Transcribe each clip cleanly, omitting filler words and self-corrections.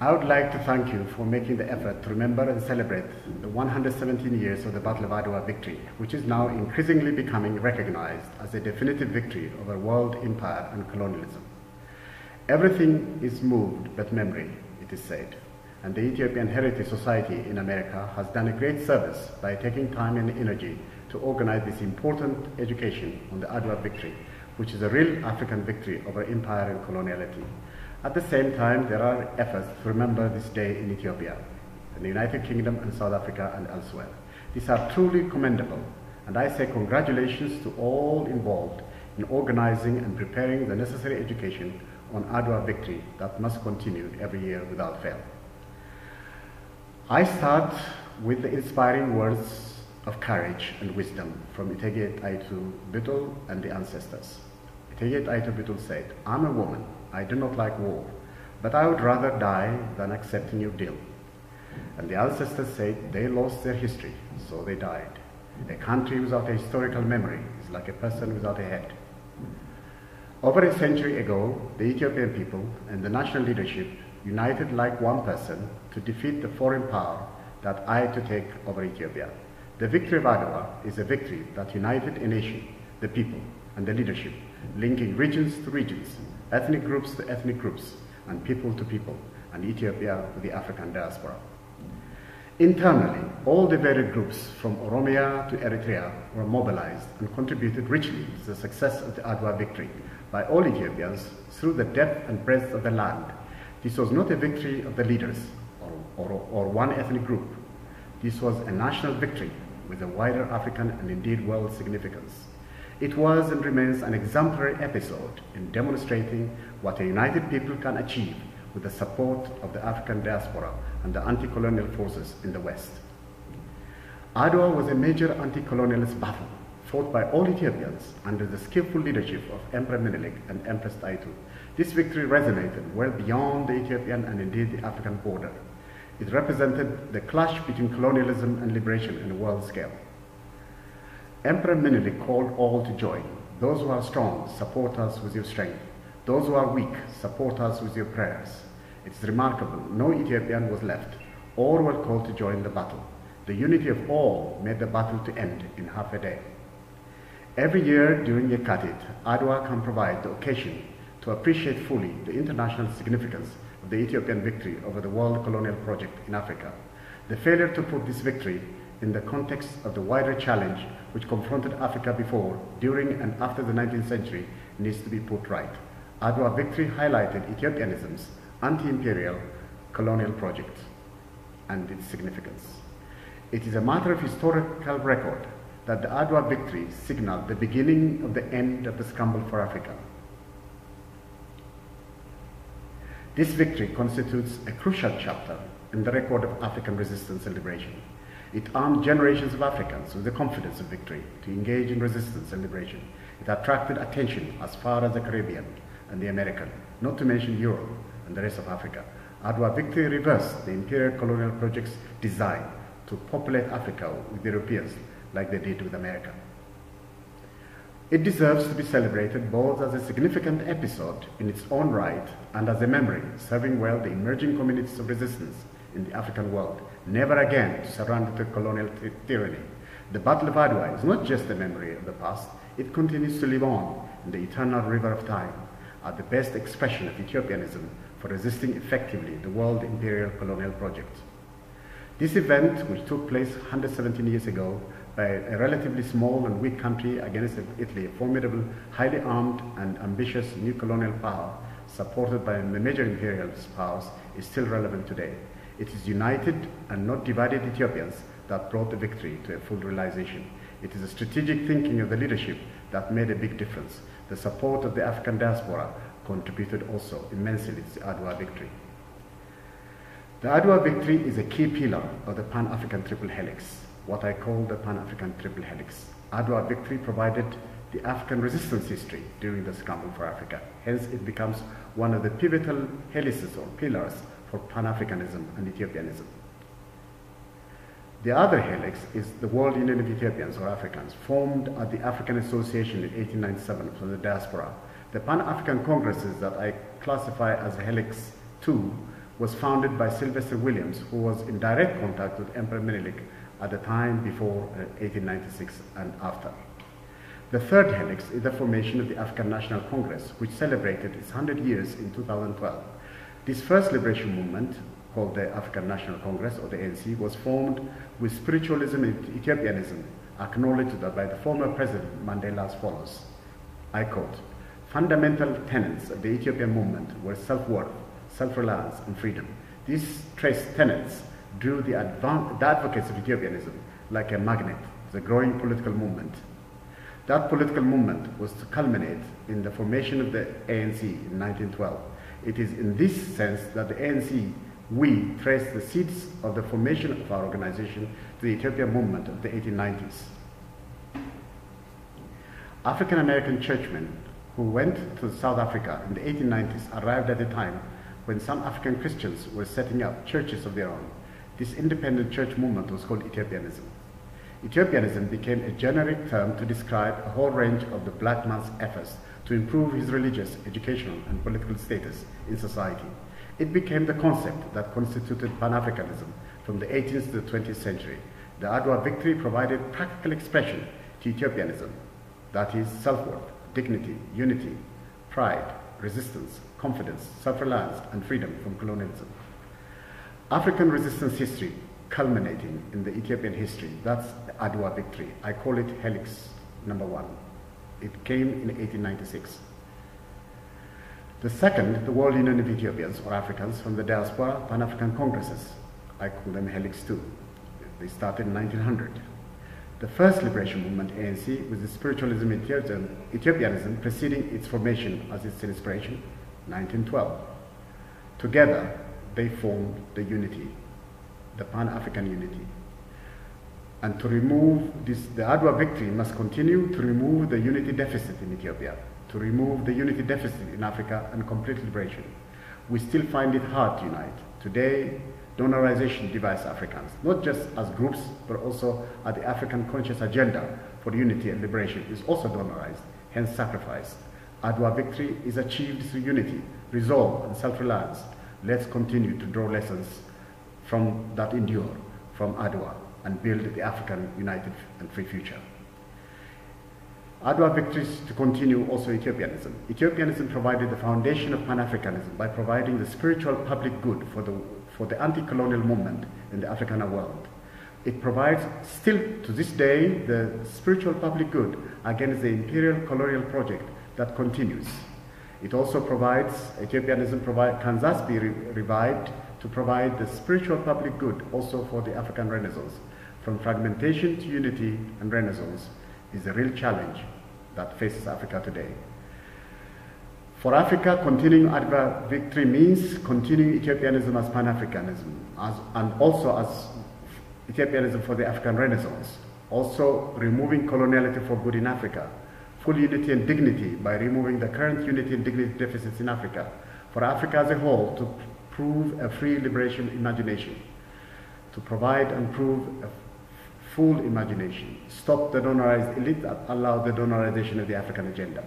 I would like to thank you for making the effort to remember and celebrate the 117 years of the Battle of Adwa victory, which is now increasingly becoming recognized as a definitive victory over world empire and colonialism. Everything is moved but memory, it is said, and the Ethiopian Heritage Society in America has done a great service by taking time and energy to organize this important education on the Adwa victory, which is a real African victory over empire and coloniality. At the same time, there are efforts to remember this day in Ethiopia, in the United Kingdom and South Africa and elsewhere. These are truly commendable, and I say congratulations to all involved in organizing and preparing the necessary education on Adwa victory that must continue every year without fail. I start with the inspiring words of courage and wisdom from Etegey Aitu Bitul and the ancestors. Etegey Aitu Bitul said, "I'm a woman. I do not like war, but I would rather die than accept a new deal." And the ancestors said they lost their history, so they died. A country without a historical memory is like a person without a head. Over a century ago, the Ethiopian people and the national leadership united like one person to defeat the foreign power that eyed to take over Ethiopia. The victory of Adwa is a victory that united a nation, the people, and the leadership, linking regions to regions, ethnic groups to ethnic groups, and people to people, and Ethiopia to the African diaspora. Internally, all the varied groups from Oromia to Eritrea were mobilized and contributed richly to the success of the Adwa victory by all Ethiopians through the depth and breadth of the land. This was not a victory of the leaders or one ethnic group. This was a national victory with a wider African and indeed world significance. It was and remains an exemplary episode in demonstrating what a united people can achieve with the support of the African diaspora and the anti-colonial forces in the West. Adwa was a major anti-colonialist battle fought by all Ethiopians under the skillful leadership of Emperor Menelik and Empress Taitu. This victory resonated well beyond the Ethiopian and indeed the African border. It represented the clash between colonialism and liberation on a world scale. Emperor Menelik called all to join. Those who are strong, support us with your strength. Those who are weak, support us with your prayers. It's remarkable, no Ethiopian was left. All were called to join the battle. The unity of all made the battle to end in half a day. Every year during Yekatit, Adwa can provide the occasion to appreciate fully the international significance of the Ethiopian victory over the world colonial project in Africa. The failure to put this victory in the context of the wider challenge which confronted Africa before, during and after the 19th century needs to be put right. Adwa victory highlighted Ethiopianism's anti-imperial colonial project and its significance. It is a matter of historical record that the Adwa victory signaled the beginning of the end of the scramble for Africa. This victory constitutes a crucial chapter in the record of African resistance and liberation. It armed generations of Africans with the confidence of victory to engage in resistance and liberation. It attracted attention as far as the Caribbean and the American, not to mention Europe and the rest of Africa. Adwa victory reversed the imperial colonial project's design to populate Africa with Europeans like they did with America. It deserves to be celebrated both as a significant episode in its own right and as a memory serving well the emerging communities of resistance in the African world, never again to surrender to colonial tyranny. The Battle of Adwa is not just a memory of the past, it continues to live on in the eternal river of time, as the best expression of Ethiopianism for resisting effectively the world imperial colonial project. This event, which took place 117 years ago by a relatively small and weak country against Italy, a formidable, highly armed and ambitious new colonial power supported by the major imperialist powers, is still relevant today. It is united and not divided Ethiopians that brought the victory to a full realization. It is a strategic thinking of the leadership that made a big difference. The support of the African diaspora contributed also immensely to the Adwa victory. The Adwa victory is a key pillar of the Pan-African Triple Helix, what I call the Pan-African Triple Helix. Adwa victory provided the African resistance history during the scramble for Africa. Hence, it becomes one of the pivotal helices or pillars for Pan-Africanism and Ethiopianism. The other helix is the World Union of Ethiopians or Africans, formed at the African Association in 1897 from the diaspora. The Pan-African Congresses that I classify as Helix II was founded by Sylvester Williams, who was in direct contact with Emperor Menelik at the time before 1896 and after. The third helix is the formation of the African National Congress, which celebrated its 100 years in 2012. This first liberation movement, called the African National Congress, or the ANC, was formed with spiritualism and Ethiopianism, acknowledged by the former President Mandela as follows. I quote, "Fundamental tenets of the Ethiopian movement were self-worth, self-reliance, and freedom. These tenets drew the advocates of Ethiopianism like a magnet, the growing political movement. That political movement was to culminate in the formation of the ANC in 1912. It is in this sense that the ANC, we trace the seeds of the formation of our organization to the Ethiopian movement of the 1890s. African American churchmen who went to South Africa in the 1890s arrived at a time when some African Christians were setting up churches of their own. This independent church movement was called Ethiopianism. Ethiopianism became a generic term to describe a whole range of the black man's efforts to improve his religious, educational, and political status in society. It became the concept that constituted Pan-Africanism from the 18th to the 20th century. The Adwa victory provided practical expression to Ethiopianism, that is, self-worth, dignity, unity, pride, resistance, confidence, self-reliance, and freedom from colonialism. African resistance history culminating in the Ethiopian history, that's the Adwa victory. I call it helix number 1. It came in 1896. The second, the World Union of Ethiopians, or Africans from the diaspora, Pan-African Congresses. I call them helix 2. They started in 1900. The first liberation movement, ANC, with the spiritualism Ethiopianism preceding its formation as its inspiration, 1912. Together, they formed the unity, the Pan-African unity. And to remove this, the Adwa victory must continue to remove the unity deficit in Ethiopia, to remove the unity deficit in Africa and complete liberation. We still find it hard to unite. Today, donorization divides Africans, not just as groups, but also at the African conscious agenda for unity and liberation is also donorized, hence sacrificed. Adwa victory is achieved through unity, resolve, and self-reliance. Let's continue to draw lessons from that endure, from Adwa, and build the African united and free future. Adwa victories to continue also Ethiopianism. Ethiopianism provided the foundation of Pan-Africanism by providing the spiritual public good for the anti-colonial movement in the Africana world. It provides, still to this day, the spiritual public good against the imperial colonial project that continues. It also provides, Ethiopianism can thus be revived to provide the spiritual public good also for the African Renaissance. From fragmentation to unity and Renaissance is a real challenge that faces Africa today. For Africa, continuing Adwa victory means continuing Ethiopianism as Pan-Africanism, and also as Ethiopianism for the African Renaissance, also removing coloniality for good in Africa, full unity and dignity by removing the current unity and dignity deficits in Africa, for Africa as a whole to prove a free liberation imagination, to provide and prove a full imagination, stop the donorized elite that allow the donorization of the African agenda.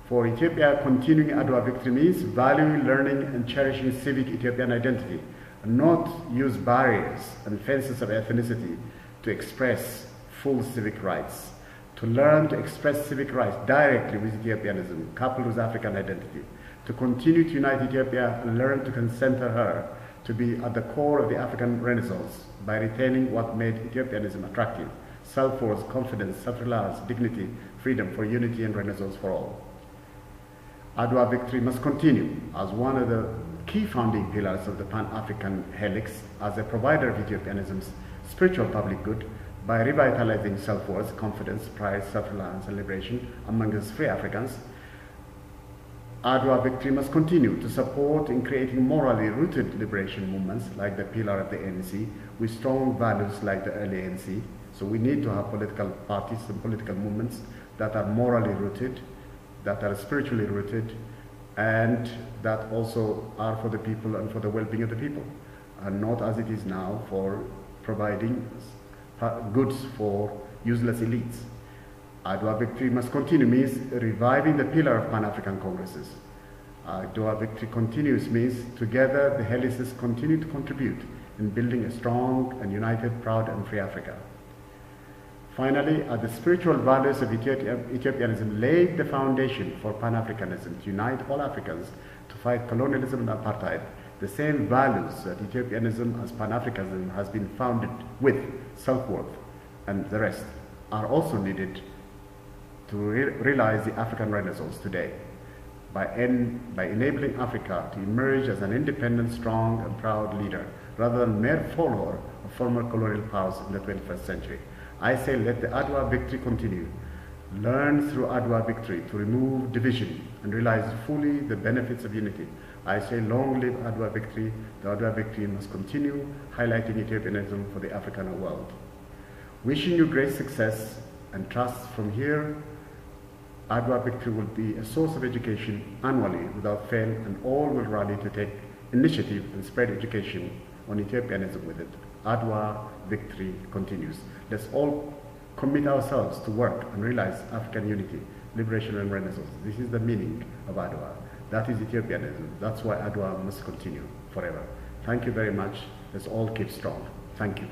For Ethiopia, continuing Adwa victory means valuing, learning, and cherishing civic Ethiopian identity, and not use barriers and fences of ethnicity to express full civic rights, to learn to express civic rights directly with Ethiopianism, coupled with African identity, to continue to unite Ethiopia and learn to center her to be at the core of the African Renaissance by retaining what made Ethiopianism attractive: self-worth, confidence, self-reliance, dignity, freedom for unity and Renaissance for all. Adwa victory must continue as one of the key founding pillars of the Pan-African helix as a provider of Ethiopianism's spiritual public good by revitalizing self-worth, confidence, pride, self-reliance, and liberation among us free Africans. Adwa victory must continue to support in creating morally rooted liberation movements like the pillar of the ANC with strong values like the early ANC. So we need to have political parties and political movements that are morally rooted, that are spiritually rooted, and that also are for the people and for the well-being of the people, and not as it is now for providing goods for useless elites. Adwa victory must continue means reviving the pillar of Pan-African Congresses, Adwa victory continues means together the helices continue to contribute in building a strong and united, proud and free Africa. Finally, the spiritual values of Ethiopianism laid the foundation for Pan-Africanism to unite all Africans to fight colonialism and apartheid. The same values that Ethiopianism as Pan-Africanism has been founded with, self-worth and the rest, are also needed to realize the African Renaissance today by enabling Africa to emerge as an independent, strong and proud leader rather than mere follower of former colonial powers in the 21st century. I say let the Adwa victory continue. Learn through Adwa victory to remove division and realize fully the benefits of unity. I say long live Adwa victory. The Adwa victory must continue highlighting Ethiopianism for the African world. Wishing you great success and trust from here. Adwa victory will be a source of education annually without fail, and all will rally to take initiative and spread education on Ethiopianism with it. Adwa victory continues. Let's all commit ourselves to work and realize African unity, liberation and renaissance. This is the meaning of Adwa. That is Ethiopianism. That's why Adwa must continue forever. Thank you very much. Let's all keep strong. Thank you.